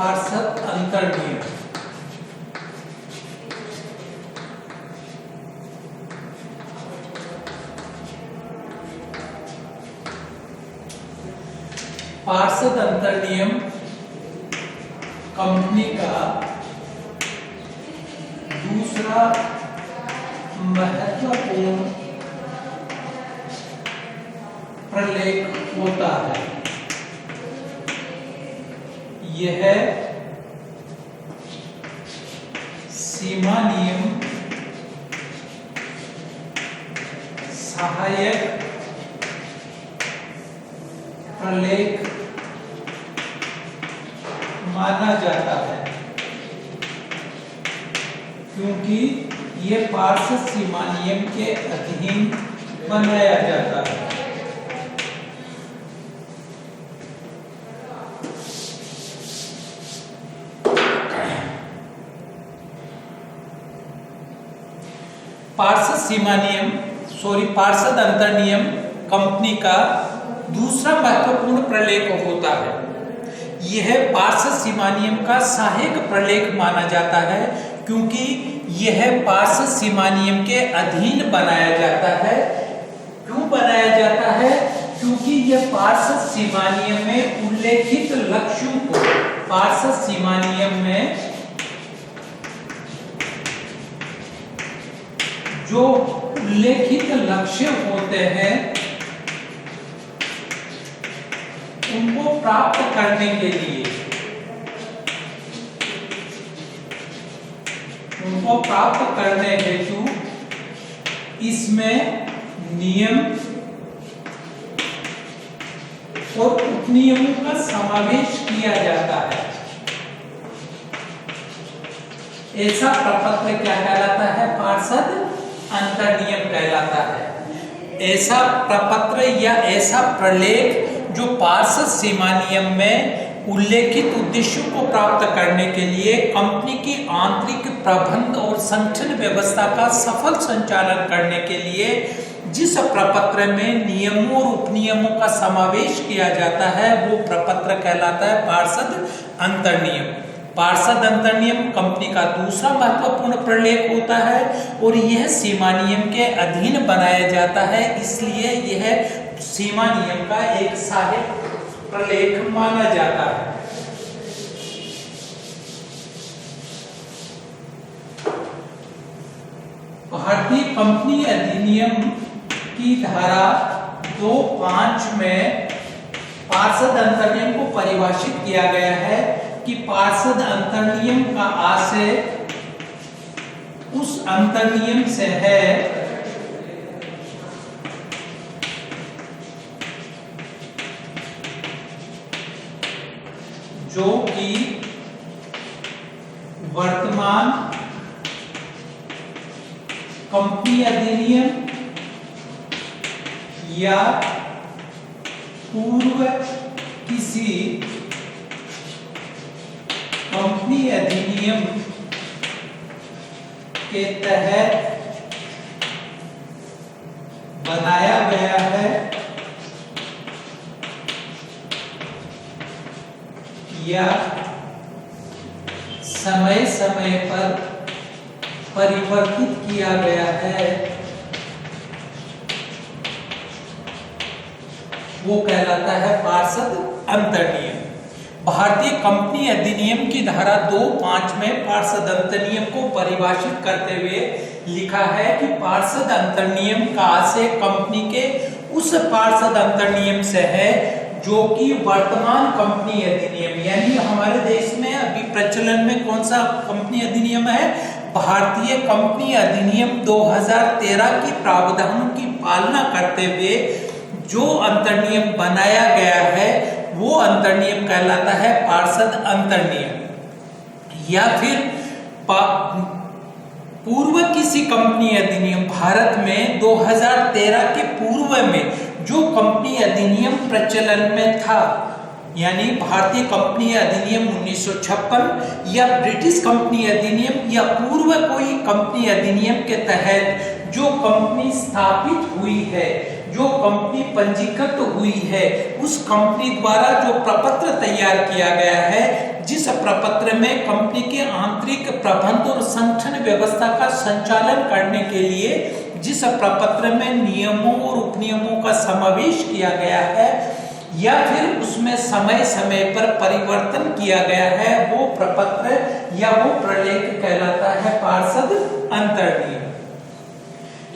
पार्षद अंतर्नियम। पार्षद अंतर्नियम कंपनी का दूसरा महत्वपूर्ण प्रलेख होता है। यह सीमा नियम सहायक प्रलेख माना जाता है, क्योंकि यह पार्षद सीमा नियम के अधीन बनाया जाता है। पार्षद अंतर्नियम कंपनी का दूसरा महत्वपूर्ण प्रलेख होता है। यह पार्षद सीमा नियम का सहायक प्रलेख माना जाता है, क्योंकि यह पार्षद सीमा नियम के अधीन बनाया जाता है। क्यों बनाया जाता है? क्योंकि यह पार्षद सीमा नियम में उल्लेखित लक्ष्यों को, पार्षद सीमा नियम में जो उल्लेखित लक्ष्य होते हैं उनको प्राप्त करने के लिए, उनको प्राप्त करने हेतु इसमें नियम और उपनियमों का समावेश किया जाता है। ऐसा प्रपत्र क्या कहलाता है? पार्षद अंतर्नियम कहलाता है। ऐसा प्रपत्र या ऐसा प्रलेख जो पार्षद सीमा नियम में उल्लेखित उद्देश्यों को प्राप्त करने के लिए कंपनी की आंतरिक प्रबंध और संगठन व्यवस्था का सफल संचालन करने के लिए जिस प्रपत्र में नियमों और उपनियमों का समावेश किया जाता है वो प्रपत्र कहलाता है पार्षद अंतर्नियम। पार्षद अंतर्नियम कंपनी का दूसरा महत्वपूर्ण प्रलेख होता है और यह सीमा नियम के अधीन बनाया जाता है, इसलिए यह सीमा नियम का एक सहायक प्रलेख माना जाता है। भारतीय कंपनी अधिनियम की धारा 2(5) में पार्षद अंतर्नियम को परिभाषित किया गया है कि पार्षद अंतर्नियम का आशय उस अंतर्नियम से है जो कि वर्तमान कंपनी अधिनियम या पूर्व किसी कंपनी अधिनियम के तहत बनाया गया है या समय समय पर परिवर्तित किया गया है, वो कहलाता है पार्षद अंतर्नियम। भारतीय कंपनी अधिनियम की धारा 2(5) में पार्षद अंतर्नियम को परिभाषित करते हुए लिखा है कि पार्षद अंतर्नियम का आशय कंपनी के उस पार्षद अंतर्नियम से है जो कि वर्तमान कंपनी अधिनियम, यानी हमारे देश में अभी प्रचलन में कौन सा कंपनी अधिनियम है? भारतीय कंपनी अधिनियम 2013 की प्रावधानों की पालना करते हुए जो अंतर्नियम बनाया गया है वो अंतर्नियम कहलाता है पार्षद अंतर्नियम। या फिर पूर्व किसी कंपनी अधिनियम, भारत में 2013 के पूर्व में जो कंपनी अधिनियम प्रचलन में था, यानी भारतीय कंपनी अधिनियम 1956 या ब्रिटिश कंपनी अधिनियम या पूर्व कोई कंपनी अधिनियम के तहत जो कंपनी स्थापित हुई है जो कंपनी पंजीकृत हुई है उस कंपनी द्वारा जो प्रपत्र तैयार किया गया है, जिस प्रपत्र में कंपनी के आंतरिक प्रबंध और संगठन व्यवस्था का संचालन करने के लिए जिस प्रपत्र में नियमों और उपनियमों का समावेश किया गया है या फिर उसमें समय समय पर परिवर्तन किया गया है, वो प्रपत्र या वो प्रलेख कहलाता है पार्षद अंतर्नियम।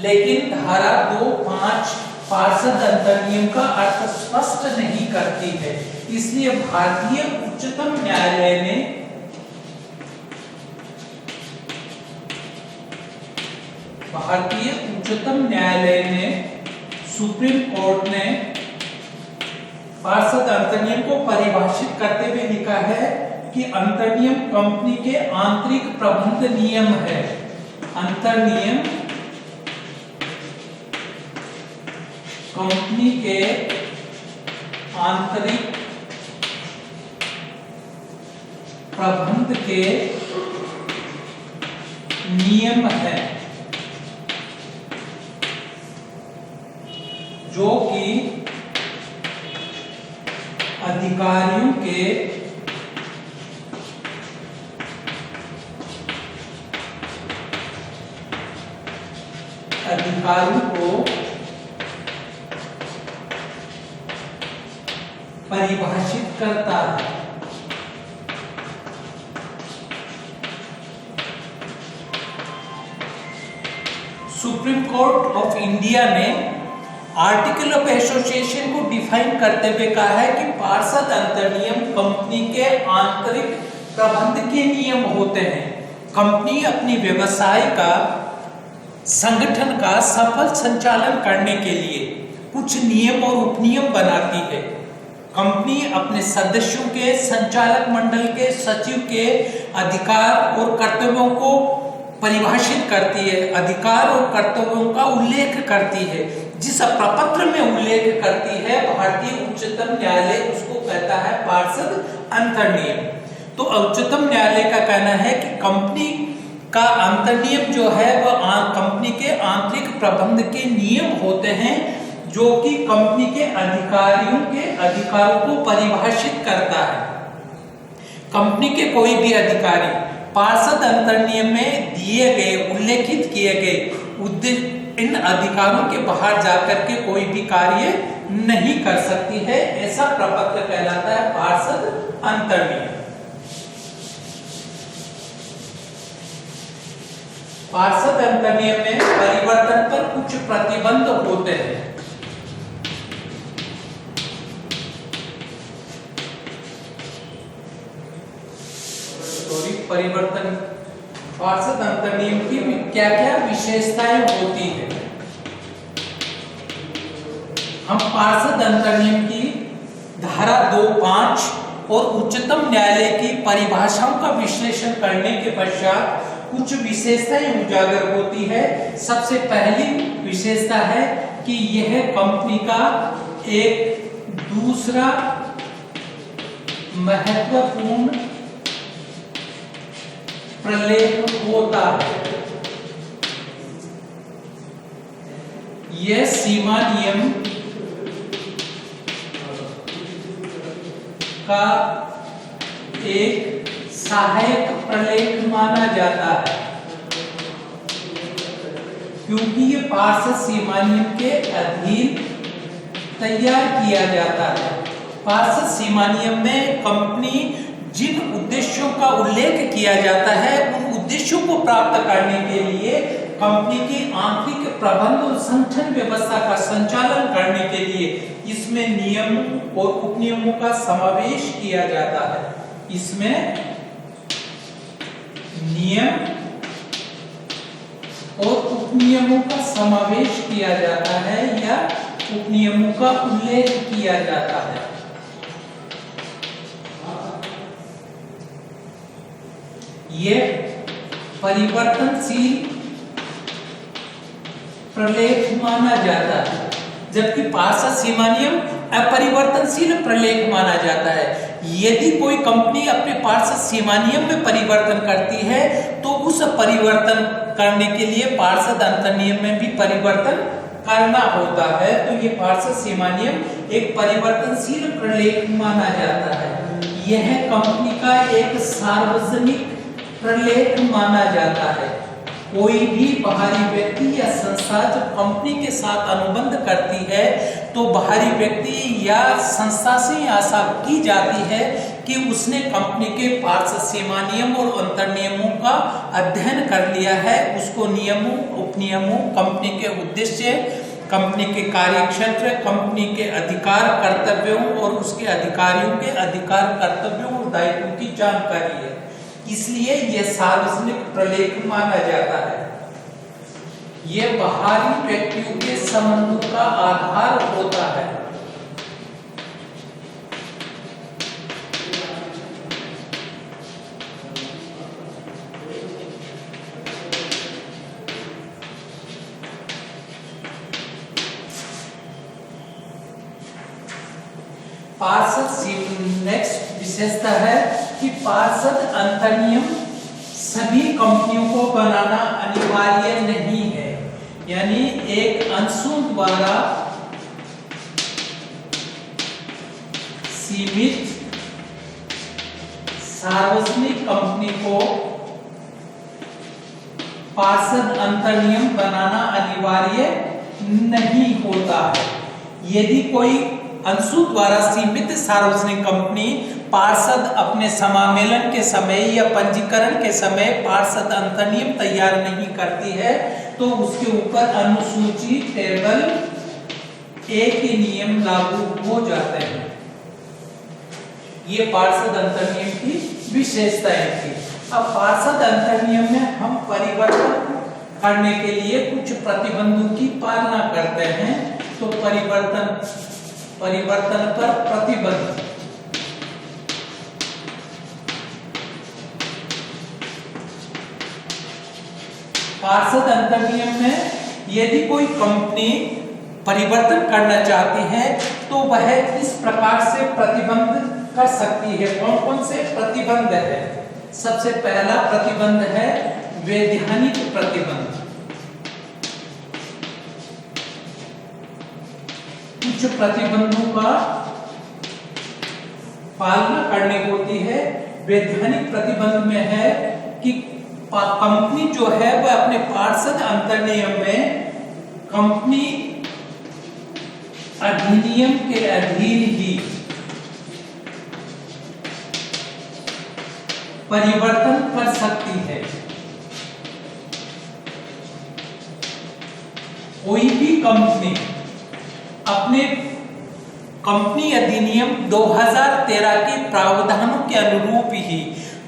लेकिन धारा 2(5) पार्षद अंतर्नियम का अर्थ स्पष्ट नहीं करती है, इसलिए भारतीय उच्चतम न्यायालय ने सुप्रीम कोर्ट ने पार्षद अंतर्नियम को परिभाषित करते हुए लिखा है कि अंतर्नियम कंपनी के आंतरिक प्रबंध नियम है। अंतर्नियम कंपनी के आंतरिक प्रबंध के नियम है, जो कि अधिकारियों को परिभाषित करता है। सुप्रीम कोर्ट ऑफ इंडिया ने आर्टिकल ऑफ एसोसिएशन को डिफाइन करते हुए कहा है कि पार्षद अंतर्नियम कंपनी के आंतरिक प्रबंध के नियम होते हैं। कंपनी अपनी व्यवसाय का संगठन का सफल संचालन करने के लिए कुछ नियम और उपनियम बनाती है। कंपनी अपने सदस्यों के, संचालक मंडल के, सचिव के अधिकार और कर्तव्यों को परिभाषित करती है, अधिकार और कर्तव्यों का उल्लेख करती है। जिस प्रपत्र में उल्लेख करती है भारतीय उच्चतम न्यायालय, उसको कहता है पार्षद अंतर्नियम। तो उच्चतम न्यायालय का कहना है कि कंपनी का अंतर्नियम जो है वह कंपनी के आंतरिक प्रबंध के नियम होते हैं, जो कि कंपनी के अधिकारियों के अधिकारों को परिभाषित करता है। कंपनी के कोई भी अधिकारी पार्षद अंतर्नियम में दिए गए, उल्लेखित किए गए इन अधिकारों के बाहर जाकर के कोई भी कार्य नहीं कर सकती है। ऐसा प्रपत्र कहलाता है पार्षद अंतर्नियम। पार्षद अंतर्नियम में परिवर्तन पर कुछ प्रतिबंध होते हैं। परिवर्तन पार्षद अंतर्नियम की क्या क्या विशेषताएं होती है। हम पार्षद अंतर्नियम की धारा 2(5) और उच्चतम न्यायालय की परिभाषाओं का विश्लेषण करने के पश्चात कुछ विशेषताएं उजागर होती है। सबसे पहली विशेषता है कि यह कंपनी का एक दूसरा महत्वपूर्ण प्रलेख होता है। यह सीमा नियम का एक सहायक प्रलेख माना जाता है, क्योंकि ये पार्षद सीमा नियम के अधीन तैयार किया जाता है। पार्षद सीमा नियम में कंपनी जिन उद्देश्यों का उल्लेख किया जाता है, उन उद्देश्यों को प्राप्त करने के लिए कंपनी की आंतरिक प्रबंध और संगठन व्यवस्था का संचालन करने के लिए इसमें नियमों और उपनियमों का समावेश किया जाता है। इसमें नियम और उपनियमों का समावेश किया जाता है या उपनियमों का उल्लेख किया जाता है। ये परिवर्तनशील प्रलेख माना जाता है, जबकि पार्षद सीमा नियम अपरिवर्तनशील प्रलेख माना जाता है। यदि कोई कंपनी अपने पार्षद सीमा नियम में परिवर्तन करती है तो उस परिवर्तन करने के लिए पार्षद अंतर्नियम में भी परिवर्तन करना होता है तो ये पार्षद सीमा नियम एक परिवर्तनशील प्रलेख माना जाता है। यह कंपनी का एक सार्वजनिक प्रलेख माना जाता है। कोई भी बाहरी व्यक्ति या संस्था जब कंपनी के साथ अनुबंध करती है तो बाहरी व्यक्ति या संस्था से आशा की जाती है कि उसने कंपनी के पार्षद सीमा नियम और अंतर नियमों का अध्ययन कर लिया है, उसको नियमों, उपनियमों, कंपनी के उद्देश्य, कंपनी के कार्यक्षेत्र, कंपनी के अधिकार कर्तव्यों और उसके अधिकारियों के अधिकार कर्तव्यों और दायित्वों की जानकारी है। इसलिए यह सार्वजनिक प्रलेख माना जाता है। यह बाहरी व्यक्तियों के संबंधों का आधार होता है। पार्षद नेक्स्ट विशेषता है कि पार्षद अंतर नियम सभी कंपनियों को बनाना अनिवार्य नहीं है। यानी एक अंशों द्वारा सीमित सार्वजनिक कंपनी को पार्षद अंतर नियम बनाना अनिवार्य नहीं होता है। यदि कोई अंशों द्वारा सीमित सार्वजनिक कंपनी पार्षद अपने समामेलन के समय या पंजीकरण के समय पार्षद अंतर नियम तैयार नहीं करती है तो उसके ऊपर अनुसूची टेबल ए के नियम लागू हो जाते हैं। ये पार्षद अंतर नियम की विशेषताएं थी। अब पार्षद अंतर नियम में हम परिवर्तन करने के लिए कुछ प्रतिबंधों की पालना करते हैं। तो परिवर्तन पर प्रतिबंध। पार्षद अंतर नियम में यदि कोई कंपनी परिवर्तन करना चाहती है तो वह इस प्रकार से प्रतिबंध कर सकती है। कौन कौन से प्रतिबंध है? सबसे पहला प्रतिबंध है वैधानिक प्रतिबंध। कुछ प्रतिबंधों का पालना करनी होती है। वैधानिक प्रतिबंध में है कि कंपनी जो है वह अपने पार्षद अंतर नियम में कंपनी अधिनियम के अधीन ही परिवर्तन कर सकती है। कोई भी कंपनी अपने कंपनी अधिनियम 2013 के प्रावधानों के अनुरूप ही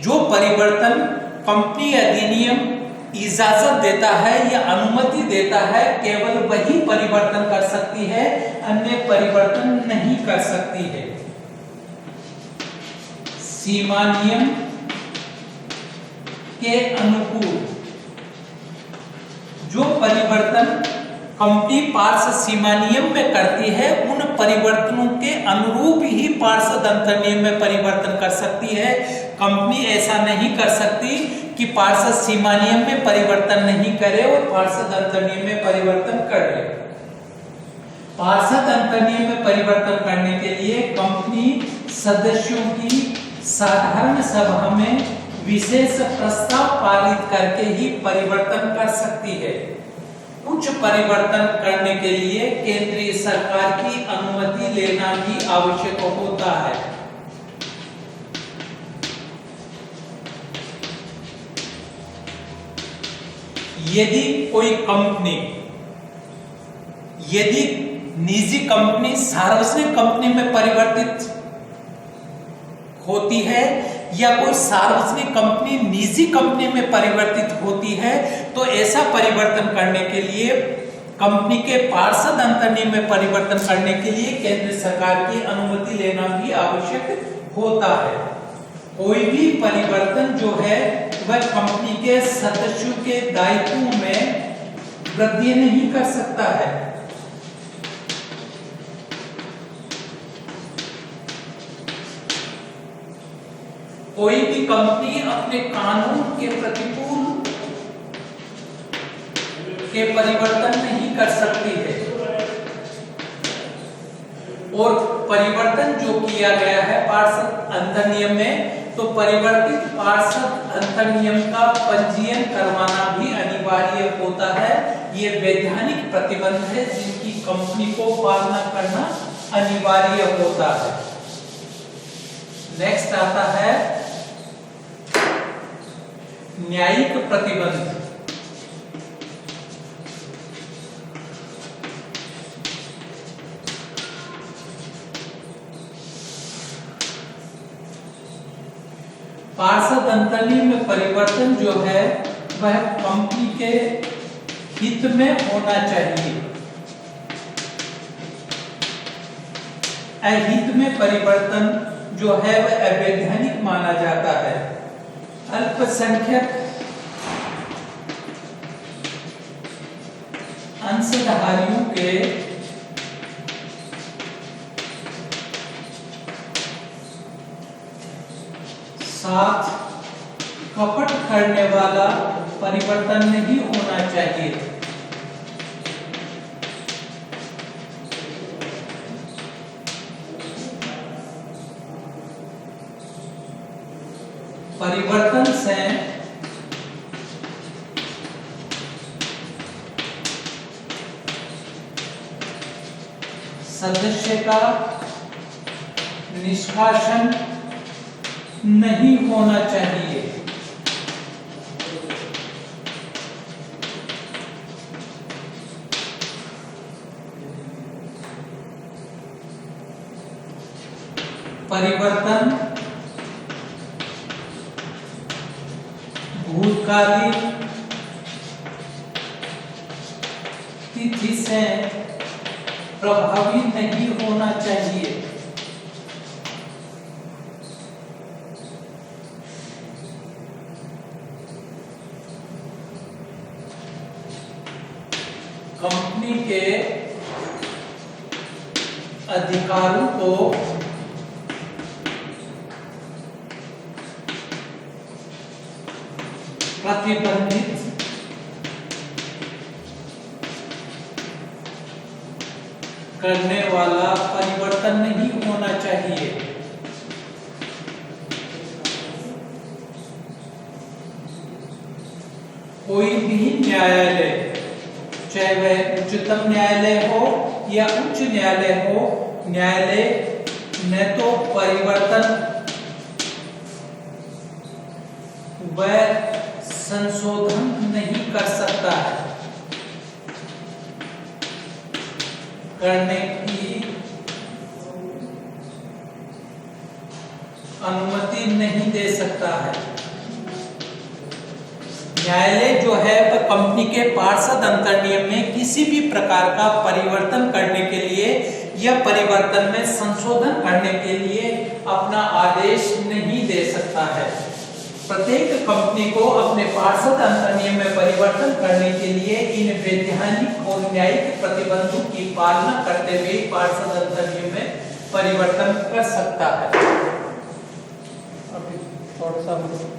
जो परिवर्तन कंपनी अधिनियम इजाजत देता है या अनुमति देता है केवल वही परिवर्तन कर सकती है, अन्य परिवर्तन नहीं कर सकती है। सीमा नियम के अनुकूल जो परिवर्तन कंपनी पार्षद सीमा नियम में करती है उन परिवर्तनों के अनुरूप ही पार्षद अंतर नियम में परिवर्तन कर सकती है। कंपनी ऐसा नहीं कर सकती कि पार्षद सीमा नियम में परिवर्तन नहीं करे और पार्षद अंतर नियम में परिवर्तन कर ले। पार्षद अंतर नियम में परिवर्तन करने के लिए कंपनी सदस्यों की साधारण सभा में विशेष प्रस्ताव पारित करके ही परिवर्तन कर सकती है। कुछ परिवर्तन करने के लिए केंद्रीय सरकार की अनुमति लेना भी आवश्यक होता है। यदि कोई कंपनी, यदि निजी कंपनी सार्वजनिक कंपनी में परिवर्तित होती है या कोई सार्वजनिक कंपनी निजी कंपनी में परिवर्तित होती है तो ऐसा परिवर्तन करने के लिए कंपनी के पार्षद अंतर नियम में परिवर्तन करने के लिए केंद्र सरकार की अनुमति लेना भी आवश्यक होता है। कोई भी परिवर्तन जो है वह कंपनी के सदस्यों के दायित्वों में वृद्धि नहीं कर सकता है। कोई भी कंपनी अपने कानून के प्रतिकूल के परिवर्तन नहीं कर सकती है। और परिवर्तन जो किया गया है पार्षद अंतर नियम में, तो परिवर्तित पार्षद अंतर नियम का पंजीयन करवाना भी अनिवार्य होता है। ये वैधानिक प्रतिबंध है जिनकी कंपनी को पालना करना अनिवार्य होता है। नेक्स्ट आता है न्यायिक प्रतिबंध। पार्षद अंतर नियम में परिवर्तन जो है वह कंपनी के हित में होना चाहिए। अहित में परिवर्तन जो है वह अवैधानिक माना जाता है। अल्पसंख्यक अंशधारियों के साथ कपट करने वाला परिवर्तन नहीं होना चाहिए। परिवर्तन से सदस्य का निष्कासन नहीं होना चाहिए। परिवर्तन भूतकालीन तिथि से प्रभावी नहीं होना चाहिए। कंपनी के अधिकारों को प्रतिबंधित करने वाला परिवर्तन नहीं होना चाहिए। कोई भी न्यायालय, चाहे वह उच्चतम न्यायालय हो या उच्च न्यायालय हो, न्यायालय न तो परिवर्तन व संशोधन नहीं कर सकता है, करने की अनुमति नहीं दे सकता है। न्यायालय जो है वह कंपनी के पार्षद अंतर नियम में किसी भी प्रकार का परिवर्तन करने के लिए या परिवर्तन में संशोधन करने के लिए अपना आदेश नहीं दे सकता है। प्रत्येक कंपनी को अपने पार्षद अंतर नियम में परिवर्तन करने के लिए इन वैधानिक और न्यायिक प्रतिबंधों की पालना करते हुए पार्षद अंतर नियम में परिवर्तन कर सकता है। अभी थोड़ा सा